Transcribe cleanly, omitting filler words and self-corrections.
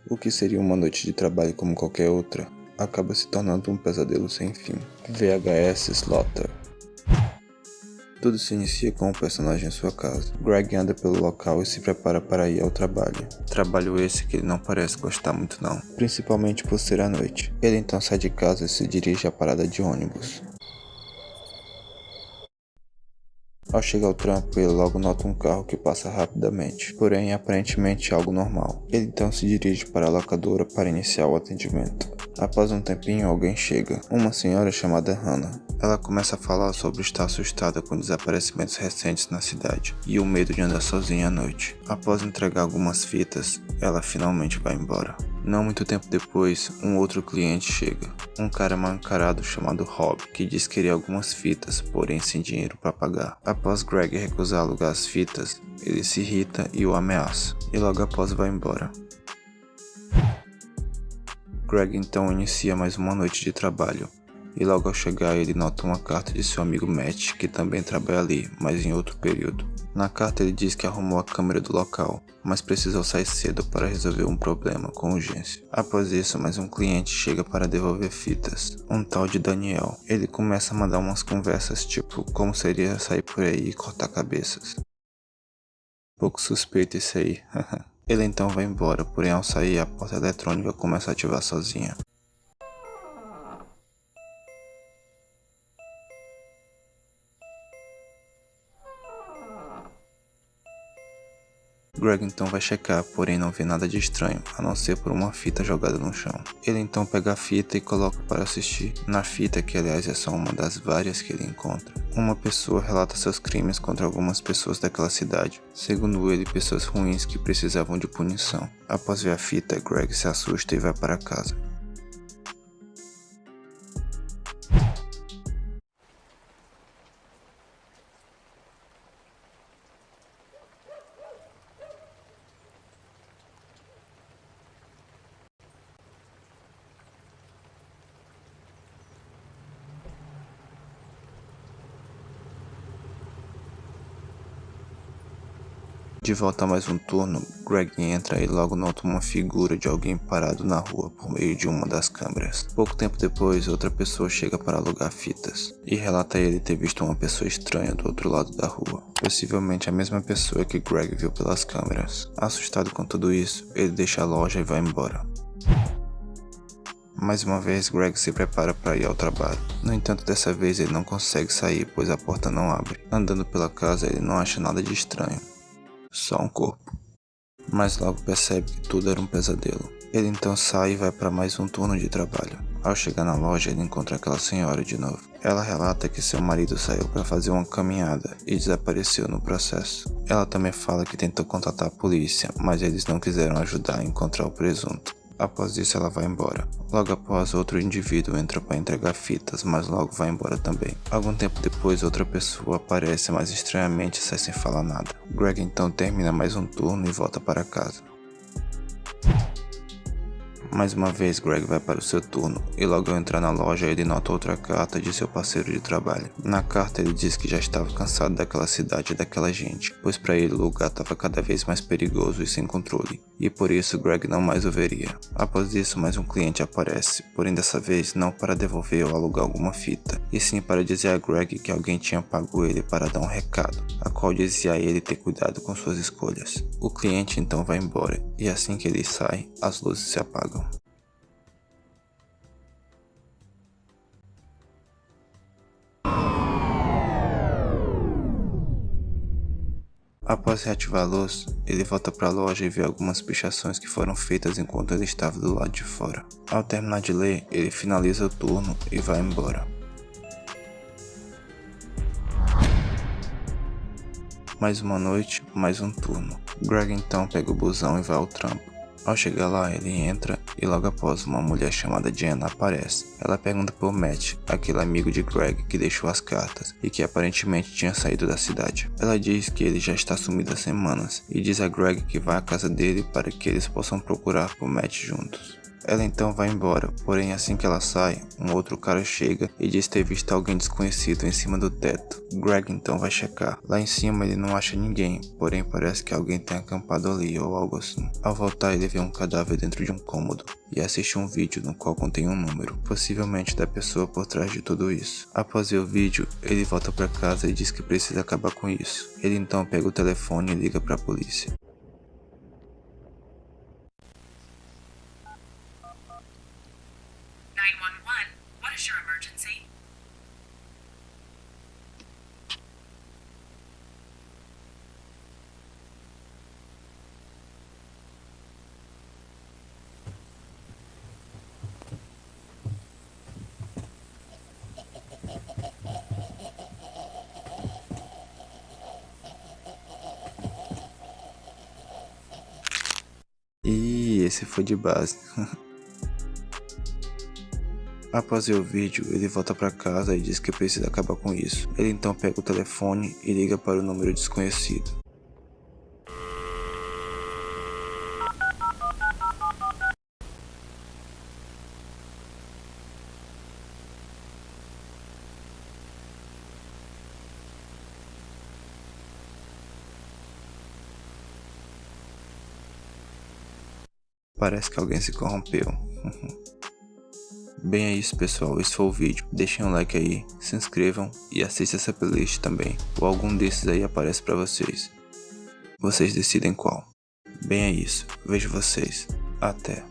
O que seria uma noite de trabalho como qualquer outra, acaba se tornando um pesadelo sem fim. VHS Slaughter. Tudo se inicia com o personagem em sua casa. Greg anda pelo local e se prepara para ir ao trabalho. Trabalho esse que ele não parece gostar muito não, principalmente por ser à noite. Ele então sai de casa e se dirige à parada de ônibus. Ao chegar ao trampo, ele logo nota um carro que passa rapidamente, porém aparentemente algo normal. Ele então se dirige para a locadora para iniciar o atendimento. Após um tempinho, alguém chega, uma senhora chamada Hannah. Ela começa a falar sobre estar assustada com desaparecimentos recentes na cidade e o medo de andar sozinha à noite. Após entregar algumas fitas, ela finalmente vai embora. Não muito tempo depois, um outro cliente chega, um cara mal encarado chamado Rob, que diz querer algumas fitas, porém sem dinheiro para pagar. Após Greg recusar alugar as fitas, ele se irrita e o ameaça, e logo após vai embora. Greg então inicia mais uma noite de trabalho, e logo ao chegar ele nota uma carta de seu amigo Matt, que também trabalha ali, mas em outro período. Na carta ele diz que arrumou a câmera do local, mas precisou sair cedo para resolver um problema com urgência. Após isso, mais um cliente chega para devolver fitas, um tal de Daniel. Ele começa a mandar umas conversas tipo como seria sair por aí e cortar cabeças. Pouco suspeito isso aí. Ele então vai embora, porém ao sair a porta eletrônica começa a ativar sozinha. Greg então vai checar, porém não vê nada de estranho, a não ser por uma fita jogada no chão. Ele então pega a fita e coloca para assistir. Na fita, que aliás é só uma das várias que ele encontra, uma pessoa relata seus crimes contra algumas pessoas daquela cidade, segundo ele, pessoas ruins que precisavam de punição. Após ver a fita, Greg se assusta e vai para casa. De volta a mais um turno, Greg entra e logo nota uma figura de alguém parado na rua por meio de uma das câmeras. Pouco tempo depois, outra pessoa chega para alugar fitas e relata a ele ter visto uma pessoa estranha do outro lado da rua, possivelmente a mesma pessoa que Greg viu pelas câmeras. Assustado com tudo isso, ele deixa a loja e vai embora. Mais uma vez, Greg se prepara para ir ao trabalho. No entanto, dessa vez ele não consegue sair, pois a porta não abre. Andando pela casa, ele não acha nada de estranho, só um corpo. Mas logo percebe que tudo era um pesadelo. Ele então sai e vai para mais um turno de trabalho. Ao chegar na loja, ele encontra aquela senhora de novo. Ela relata que seu marido saiu para fazer uma caminhada e desapareceu no processo. Ela também fala que tentou contatar a polícia, mas eles não quiseram ajudar a encontrar o presunto. Após isso, ela vai embora. Logo após, outro indivíduo entra para entregar fitas, mas logo vai embora também. Algum tempo depois, outra pessoa aparece, mas estranhamente sai sem falar nada. Greg então termina mais um turno e volta para casa. Mais uma vez, Greg vai para o seu turno, e logo ao entrar na loja ele nota outra carta de seu parceiro de trabalho. Na carta ele diz que já estava cansado daquela cidade e daquela gente, pois para ele o lugar estava cada vez mais perigoso e sem controle, e por isso Greg não mais o veria. Após isso, mais um cliente aparece, porém dessa vez não para devolver ou alugar alguma fita, e sim para dizer a Greg que alguém tinha pago ele para dar um recado, a qual dizia a ele ter cuidado com suas escolhas. O cliente então vai embora, e assim que ele sai, as luzes se apagam. Após reativar a luz, ele volta para a loja e vê algumas pichações que foram feitas enquanto ele estava do lado de fora. Ao terminar de ler, ele finaliza o turno e vai embora. Mais uma noite, mais um turno. Greg então pega o busão e vai ao trampo. Ao chegar lá, ele entra e logo após uma mulher chamada Jenna aparece. Ela pergunta por Matt, aquele amigo de Greg que deixou as cartas e que aparentemente tinha saído da cidade. Ela diz que ele já está sumido há semanas e diz a Greg que vai à casa dele para que eles possam procurar por Matt juntos. Ela então vai embora, porém assim que ela sai, um outro cara chega e diz ter visto alguém desconhecido em cima do teto. Greg então vai checar. Lá em cima ele não acha ninguém, porém parece que alguém tem acampado ali ou algo assim. Ao voltar ele vê um cadáver dentro de um cômodo e assiste um vídeo no qual contém um número, possivelmente da pessoa por trás de tudo isso. Após ver o vídeo, ele volta para casa e diz que precisa acabar com isso. Ele então pega o telefone e liga para a polícia. 911, what is your emergency? E esse foi de base. Após ver o vídeo, ele volta para casa e diz que precisa acabar com isso. Ele então pega o telefone e liga para o número desconhecido. Parece que alguém se corrompeu. Bem, é isso pessoal, esse foi o vídeo. Deixem um like aí, se inscrevam e assistam essa playlist também, ou algum desses aí aparece pra vocês. Vocês decidem qual. Bem, é isso, vejo vocês, até.